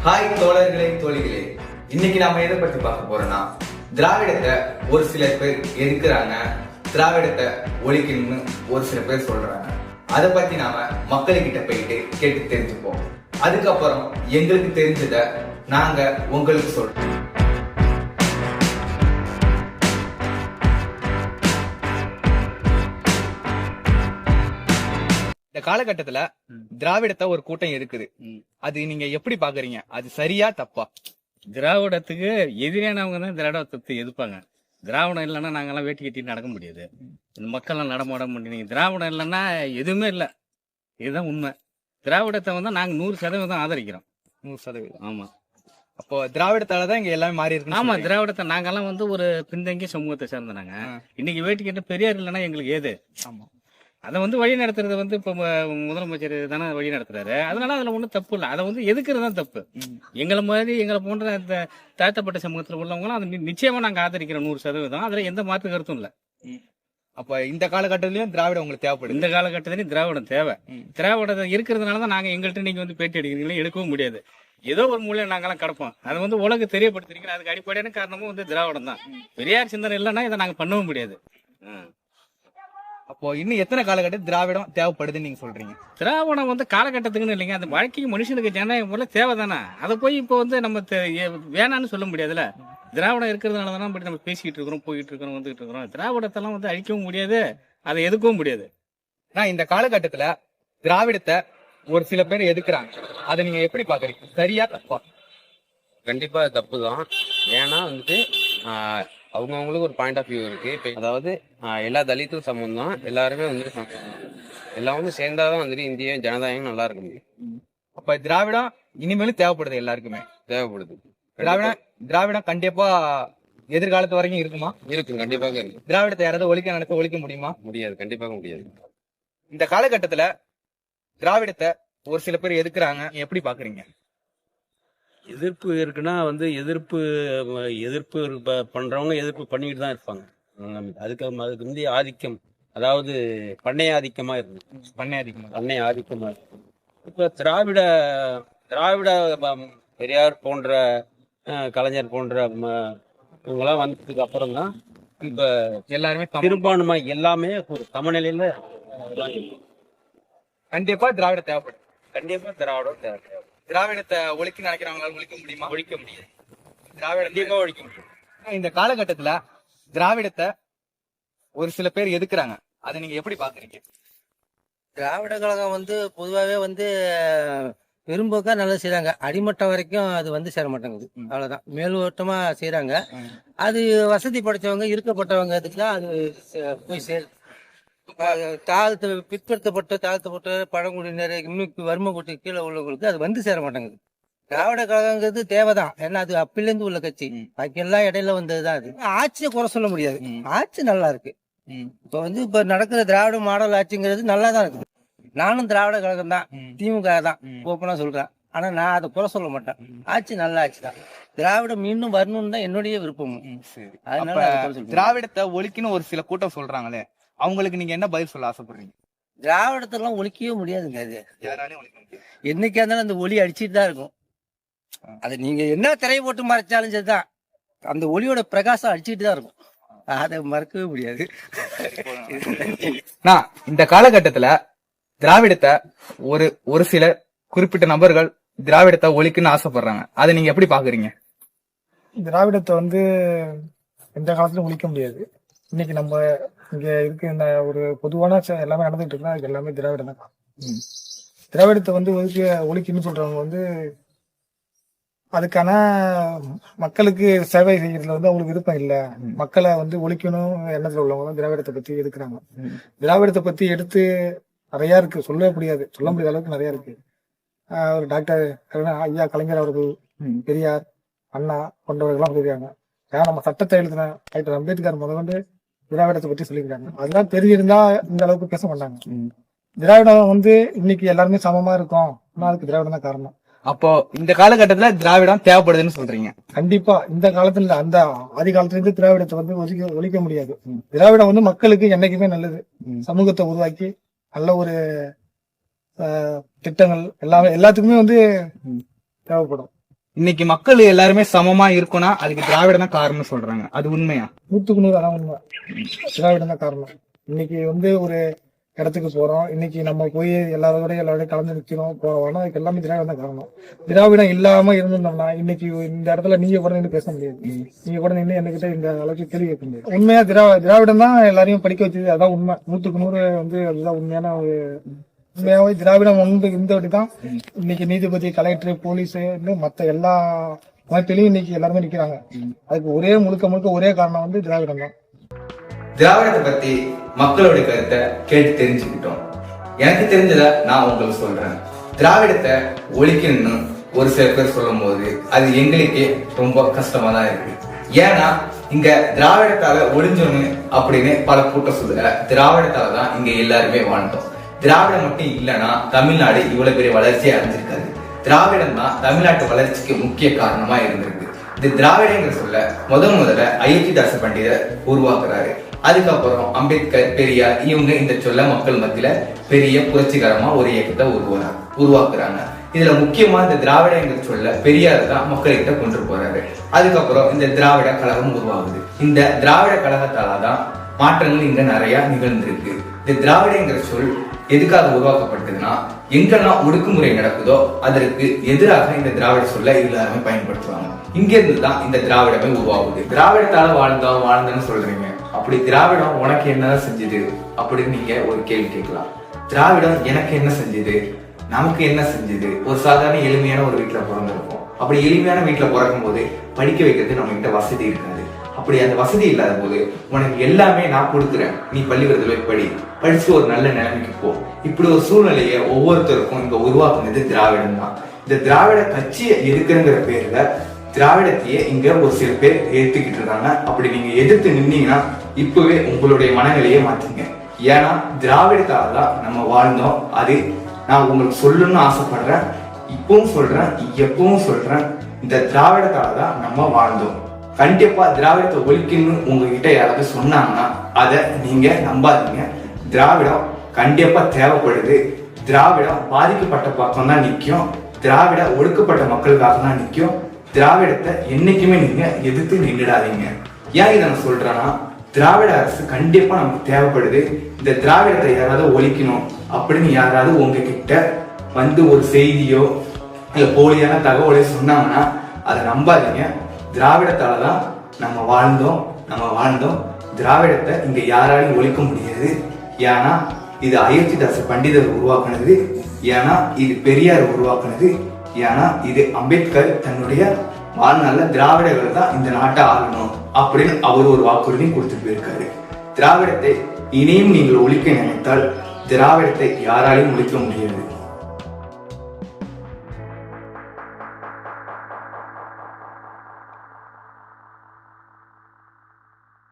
Hi தோழர்களே தோழிகளே, இன்னைக்கு நாம எதை பத்தி பார்க்க போறோம்னா திராவிடத்தை ஒரு சில பேர் எதிர்க்கிறாங்க, திராவிடத்தை ஒழிக்கணும்னு ஒரு சில பேர் சொல்றாங்க. அதை பத்தி நாம மக்கள்கிட்ட போயிட்டு கேட்டு தெரிஞ்சுப்போம். அதுக்கப்புறம் எங்களுக்கு தெரிஞ்சதை நாங்க உங்களுக்கு சொல்றோம். இந்த காலகட்டத்துல திராவிடத்தை ஒரு கூட்டம் இருக்குது. அது நீங்க எப்படி பாக்குறீங்க? அது சரியா தப்பா? திராவிடத்துக்கு எதிரானவங்க தான் திராவிடத்தை எதிர்ப்பாங்க. திராவிடம் இல்லைன்னா நாங்கெல்லாம் வேட்டி கட்டிட்டு நடக்க முடியாது. இந்த மக்கள்லாம் நடமாட முடியும். திராவிடம் இல்லைன்னா எதுவுமே இல்லை. இதுதான் உண்மை. திராவிடத்தை வந்து நாங்க 100% ஆதரிக்கிறோம். 100%. ஆமா. அப்போ திராவிடத்தாலதான் இங்க எல்லாமே மாறி இருக்கு. ஆமா, திராவிடத்தை நாங்கெல்லாம் வந்து ஒரு பின்தங்கிய சமூகத்தை சேர்ந்தனாங்க. இன்னைக்கு வேட்டி கட்ட பெரியார் இல்லைன்னா எங்களுக்கு ஏது? ஆமா. அதை வந்து வழி நடத்துறது வந்து இப்ப முதலமைச்சர் தானே வழி நடத்துறாரு. அதனால அதுல ஒண்ணும் தப்பு இல்லை. அதை வந்து எதுக்குறது தான் தப்பு. எங்களை போன்ற இந்த தாழ்த்தப்பட்ட சமூகத்தில் உள்ளவங்களும் அதை நிச்சயமா நாங்க ஆதரிக்கிறோம் 100%. அதுல எந்த மாற்று கருத்தும் இல்லை. அப்ப இந்த காலகட்டத்திலயும் திராவிடம் உங்களுக்கு தேவைப்படுது? இந்த காலகட்டத்திலயும் திராவிடம் தேவை. திராவிடம் இருக்கிறதுனாலதான் நாங்க எங்கள்கிட்ட நீங்க வந்து பேட்டி எடுக்கிறீங்களா, எடுக்கவும் முடியாது. ஏதோ ஒரு மூலையை நாங்கெல்லாம் கிடப்போம். அதை வந்து உலக தெரியப்படுத்துறீங்க. அதுக்கு அடிப்படையான காரணமும் வந்து திராவிடம் தான். பெரியார் சிந்தனை இல்லைன்னா இதை நாங்க பண்ணவும் முடியாது. அப்போ இன்னும் எத்தனை காலகட்டம் திராவிடம் தேவைப்படுதுன்னு நீங்க சொல்றீங்க? திராவிடம் வந்து காலகட்டத்துக்குன்னு இல்லைங்க, அந்த வாழ்க்கைக்கு மனுஷனுக்கு ஜனநாயகம் போல தேவைதானே. அதை போய் இப்போ வந்து நம்ம வேணான்னு சொல்ல முடியாதுல்ல. திராவிடம் இருக்கிறதுனால தானே அப்படி நம்ம பேசிக்கிட்டு இருக்கிறோம், போயிட்டு இருக்கிறோம், வந்துகிட்டு இருக்கிறோம். திராவிடத்தெல்லாம் வந்து அழிக்கவும் முடியாது, அதை எதுக்கவும் முடியாது. நான் இந்த காலகட்டத்துல திராவிடத்தை ஒரு சில பேர் எதுக்குறாங்க, அதை நீங்க எப்படி பாக்குறீங்க? சரியா தப்பா? கண்டிப்பா தப்பு தான். ஏன்னா வந்துட்டு அவங்கவுங்களுக்கு ஒரு பாயிண்ட் ஆஃப் வியூ இருக்கு. இப்போ அதாவது எல்லா தலித்தும் சமம் தான், எல்லாருமே வந்து எல்லாம் வந்து சேர்ந்தாதான் வந்துட்டு இந்திய ஜனதாயம் நல்லா இருக்க முடியும். அப்ப திராவிடம் இனிமேலும் தேவைப்படுது, எல்லாருக்குமே தேவைப்படுது. திராவிடம் கண்டிப்பா எதிர்காலத்து வரைக்கும் இருக்குமா? இருக்கு, கண்டிப்பாக இருக்கு. திராவிடத்தை யாராவது ஒழிக்க முடியுமா? முடியாது, கண்டிப்பாக முடியாது. இந்த காலகட்டத்துல திராவிடத்தை ஒரு சில பேர் எதிர்க்கிறாங்க, எப்படி பாக்குறீங்க? எதிர்ப்பு இருக்குன்னா வந்து எதிர்ப்பு பண்றவங்க எதிர்ப்பு பண்ணிட்டு தான் இருப்பாங்க. அதுக்கு முந்தைய ஆதிக்கம், அதாவது பண்ணைய ஆதிக்கமா இருக்கு. பண்ணைய ஆதிக்கமா இருக்கு. இப்ப திராவிட பெரியார் போன்ற கலைஞர் போன்ற இவங்கெல்லாம் வந்ததுக்கு அப்புறம் தான் இப்ப எல்லாருமே பெரும்பான்மை எல்லாமே ஒரு சமநிலையில. கண்டிப்பா திராவிடம் தேவைப்படும். கண்டிப்பா திராவிடம் தேவை. திராவிடத்தை ஒழிக்க நினைக்கிறவங்களால ஒழிக்க முடியுமா? ஒழிக்க முடியாது. திராவிடம் கண்டிப்பா ஒழிக்க முடியும். இந்த காலகட்டத்துல திராவிடத்தை ஒரு சில பேர் எதுக்குறாங்க, அதை நீங்க எப்படி பாக்குறீங்க? திராவிட கழகம் வந்து பொதுவாகவே வந்து பெரும்போக்கா நல்லா செய்யறாங்க. அடிமட்டம் வரைக்கும் அது வந்து சேர மாட்டேங்குது. அவ்வளவுதான், மேலோட்டமா செய்யறாங்க. அது வசதி படைச்சவங்க, இருக்கப்பட்டவங்க அதுக்கு தான் அது போய் சேரு. தாழ்த்தப்பட்ட பழங்குடியினர், இன்னும் வறுமை கூட்டு கீழே உள்ளவங்களுக்கு அது வந்து சேர மாட்டேங்குது. திராவிட கழகங்கிறது தேவைதான். ஏன்னா அது அப்பிலேருந்து உள்ள கட்சி. பாக்கி எல்லாம் இடையில வந்ததுதான். அது ஆட்சியை குறை சொல்ல முடியாது. ஆட்சி நல்லா இருக்கு. இப்ப நடக்கிற திராவிட மாடல் ஆட்சிங்கிறது நல்லா தான் இருக்குது. நானும் திராவிட கழகம் தான், திமுக தான் ஓப்பனா சொல்றேன். ஆனா நான் அதை குறை சொல்ல மாட்டேன். ஆட்சி நல்ல ஆட்சி தான். திராவிடம் மீண்டும் வரணும்னு தான் என்னுடைய விருப்பம். அதனால திராவிடத்தை ஒழிக்கணும் ஒரு சில கூட்டம் சொல்றாங்களே, அவங்களுக்கு நீங்க என்ன பதில் சொல்ல ஆசைப்படுறீங்க? திராவிடத்தெல்லாம் ஒழிக்கவே முடியாதுங்க. அது யாராலையும் ஒழிக்க முடியாது. என்னைக்கா இருந்தாலும் அந்த ஒளி அடிச்சுட்டு தான் இருக்கும். அது நீங்க என்ன திரை போட்டு மறைச்சாலும் சரிதான், அந்த ஒளியோட பிரகாசம் அடிச்சுட்டு தான் இருக்கும். அதை மறக்கவே முடியாது. இந்த காலகட்டத்துல திராவிடத்தை ஒரு சில குறிப்பிட்ட நபர்கள் திராவிடத்தை ஒழிக்கணும்னு ஆசைப்படுறாங்க, அதை நீங்க எப்படி பாக்குறீங்க? திராவிடத்தை வந்து எந்த காலத்திலும் ஒழிக்க முடியாது. இன்னைக்கு நம்ம இங்க இருக்கு இந்த ஒரு பொதுவான எல்லாமே நடந்துட்டு இருக்குன்னா அது எல்லாமே திராவிடம் தான். திராவிடத்தை வந்து ஒழிக்கணும்னு சொல்றவங்க வந்து அதுக்கான மக்களுக்கு சேவை செய்யறதுல வந்து அவங்களுக்கு விருப்பம் இல்லை. மக்களை வந்து ஒழிக்கணும் எண்ணத்துல உள்ளவங்க தான் திராவிடத்தை பத்தி எடுக்கிறாங்க. திராவிடத்தை பத்தி எடுத்து நிறைய இருக்கு, சொல்ல முடியாது அளவுக்கு நிறைய இருக்கு. ஒரு டாக்டர் ஐயா கலைஞர் அவர்கள், பெரியார், அண்ணா போன்றவர்கள்லாம் சொல்லியிருக்காங்க. ஏன்னா நம்ம சட்டத்தை எழுதின டாக்டர் அம்பேத்கர் முதல்ல திராவிடத்தை பத்தி சொல்லியிருக்காங்க. அதெல்லாம் தெரிஞ்சிருந்தா இந்த அளவுக்கு பேச மாட்டாங்க. திராவிடம் வந்து இன்னைக்கு எல்லாருமே சமமா இருக்கும், ஆனா அதுக்கு திராவிடம் தான் காரணம். அப்போ இந்த காலகட்டத்துல திராவிடம் தேவைப்படுதுன்னு சொல்றீங்க? கண்டிப்பா. இந்த காலத்துல அந்த ஆதி காலத்துல இருந்து திராவிடத்தை வந்து ஒழிக்க முடியாது. திராவிடம் வந்து மக்களுக்கு என்னைக்குமே நல்லது. சமூகத்தை உருவாக்கி நல்ல ஒரு திட்டங்கள் எல்லாத்துக்குமே வந்து தேவைப்படும். இன்னைக்கு மக்கள் எல்லாருமே சமமா இருக்கும்னா அதுக்கு திராவிடம் தான் காரணம்னு சொல்றாங்க. அது உண்மையா? 100% அதான் உண்மை. திராவிடம் தான் காரணம். இன்னைக்கு வந்து ஒரு இடத்துக்கு போறோம், இன்னைக்கு நம்ம போய் எல்லாரோடய கலந்து நிற்கிறோம் போறோம், அதுக்கு எல்லாமே திராவிடம் தான் காரணம். திராவிடம் இல்லாம இருந்திருந்தோம்னா இன்னைக்கு இந்த இடத்துல நீங்க கூட நின்று பேச முடியாது, நீங்க கூட நின்று என்கிட்ட இந்த அளவுக்கு கேள்வி கேட்க முடியாது. உண்மையா திராவிடம் தான் எல்லாரையும் படிக்க வச்சது. அதான் உண்மை. 100% வந்து அதுதான் உண்மையான ஒரு உண்மையாவே திராவிடம் வந்து இருந்தபடி தான் இன்னைக்கு நீதிபதி, கலெக்டர், போலீஸ், மத்த எல்லா அமைப்பிலையும் இன்னைக்கு எல்லாருமே நிக்கிறாங்க. அதுக்கு முழுக்க ஒரே காரணம் வந்து திராவிடம் தான். திராவிடத்தை பத்தி மக்களோட கருத்தை கேட்டு தெரிஞ்சுக்கிட்டோம். எனக்கு தெரிஞ்சத நான் உங்களுக்கு சொல்றேன். திராவிடத்தை ஒழிக்கணும்னு ஒரு சில பேர் சொல்லும் போது அது எங்களுக்கே ரொம்ப கஷ்டமா தான் இருக்கு. ஏன்னா இங்க திராவிடத்தால ஒழிஞ்சோன்னு அப்படின்னு பல கூட்டம் சொல்லுங்க. திராவிடத்தால தான் இங்க எல்லாருமே வாழ்ந்தோம். திராவிடம் மட்டும் இல்லைன்னா தமிழ்நாடு இவ்வளவு பெரிய வளர்ச்சியை அடைஞ்சிருக்காது. திராவிடம் தான் தமிழ்நாட்டு வளர்ச்சிக்கு முக்கிய காரணமா இருந்திருக்கு. இந்த திராவிடங்கிற சொல்ல முதல்ல அயோத்திதாச பண்டிதர் உருவாக்குறாரு. அதுக்கப்புறம் அம்பேத்கர், பெரியார் இவங்க இந்த சொல்ல மக்கள் மத்தியில பெரிய புரட்சிகரமா ஒரு இயக்கத்தை உருவாக்குறாங்க. இதுல முக்கியமா இந்த திராவிடங்கிற சொல்ல பெரியார் தான் மக்கள்கிட்ட கொண்டு போறாரு. அதுக்கப்புறம் இந்த திராவிட கழகம் உருவாகுது. இந்த திராவிட கழகத்தாலதான் மாற்றங்கள் இங்க நிறைய நிகழ்ந்திருக்கு. இந்த திராவிடங்கிற சொல் எதுக்காக உருவாக்கப்பட்டதுன்னா, எங்கெல்லாம் ஒடுக்குமுறை நடக்குதோ அதற்கு எதிராக இந்த திராவிட சொல்ல எல்லாருமே பயன்படுத்துவாங்க. இங்க இருந்துதான் இந்த திராவிடமே உருவாகுது. திராவிடத்தால வாழ்ந்தோன்னு சொல்றீங்க. அப்படி திராவிடம் உனக்கு என்னதான் செஞ்சது அப்படின்னு நீங்க ஒரு கேள்வி கேட்கலாம். திராவிடம் எனக்கு என்ன செஞ்சது, நமக்கு என்ன செஞ்சது? ஒரு சாதாரண எளிமையான ஒரு வீட்டுல பிறந்திருப்போம். அப்படி எளிமையான வீட்டுல பிறக்கும் போது படிக்க வைக்கிறது நம்ம கிட்ட வசதி இருக்காது. அப்படி அந்த வசதி இல்லாத போது உனக்கு எல்லாமே நான் கொடுக்குறேன், நீ பள்ளிக்கூடத்துல படிச்சு ஒரு நல்ல நிலைமைக்கு போ. இப்படி ஒரு சூழ்நிலையை ஒவ்வொருத்தருக்கும் இங்க உருவாக்குனது திராவிடம் தான். இந்த திராவிட கட்சியை எதுக்குங்கிற பேர்ல திராவிடத்தையே இங்க ஒரு சில பேர் ஏத்துக்கிட்டு இருக்காங்க. அப்படி நீங்க எதிர்த்து நின்னீங்கன்னா இப்பவே உங்களுடைய மனநிலையை மாத்தீங்க. ஏன்னா திராவிடத்தால தான் நம்ம வாழ்ந்தோம். அது நான் உங்களுக்கு சொல்லணும்னு ஆசைப்படுறேன், இப்பவும் சொல்றேன், எப்பவும் சொல்றேன். இந்த திராவிடத்தால தான் நம்ம வாழ்ந்தோம். கண்டிப்பா திராவிடத்தை ஒழிக்கணும்னு உங்ககிட்ட யாராவது சொன்னாங்கன்னா அதை நீங்க நம்பாதீங்க. திராவிடம் கண்டிப்பா தேவைப்படுது. திராவிடம் பாதிக்கப்பட்ட பக்கம் தான் நிற்கும். திராவிட ஒடுக்கப்பட்ட மக்களுக்காக தான் நிற்கும். திராவிடத்தை என்னைக்குமே நீங்க எதிர்த்து நின்றுடாதீங்க. ஏன் இதை நான் சொல்றேன்னா, திராவிட அரசு கண்டிப்பா நமக்கு தேவைப்படுது. இந்த திராவிடத்தை யாராவது ஒழிக்கணும் அப்படின்னு யாராவது உங்ககிட்ட வந்து ஒரு செய்தியோ இல்ல போலியான தகவலையோ சொன்னாங்கன்னா அதை நம்பாதீங்க. திராவிடத்தாலதான் நம்ம வாழ்ந்தோம். திராவிடத்தை இங்க யாராலையும் ஒழிக்க முடியாது. ஏன்னா இது அயோத்திதாச பண்டிதர் உருவாக்குனது. ஏன்னா இது பெரியார் உருவாக்குனது. ஏன்னா இது அம்பேத்கர் தன்னுடைய வாழ்நாள்ல திராவிடர்கள் தான் இந்த நாட்டை ஆளணும் அப்படின்னு அவர் ஒரு வாக்குறுதி கொடுத்துட்டு போயிருக்காரு. திராவிடத்தை இனியும் நீங்கள் ஒழிக்க நினைத்தால் திராவிடத்தை யாராலையும் ஒழிக்க முடியாது.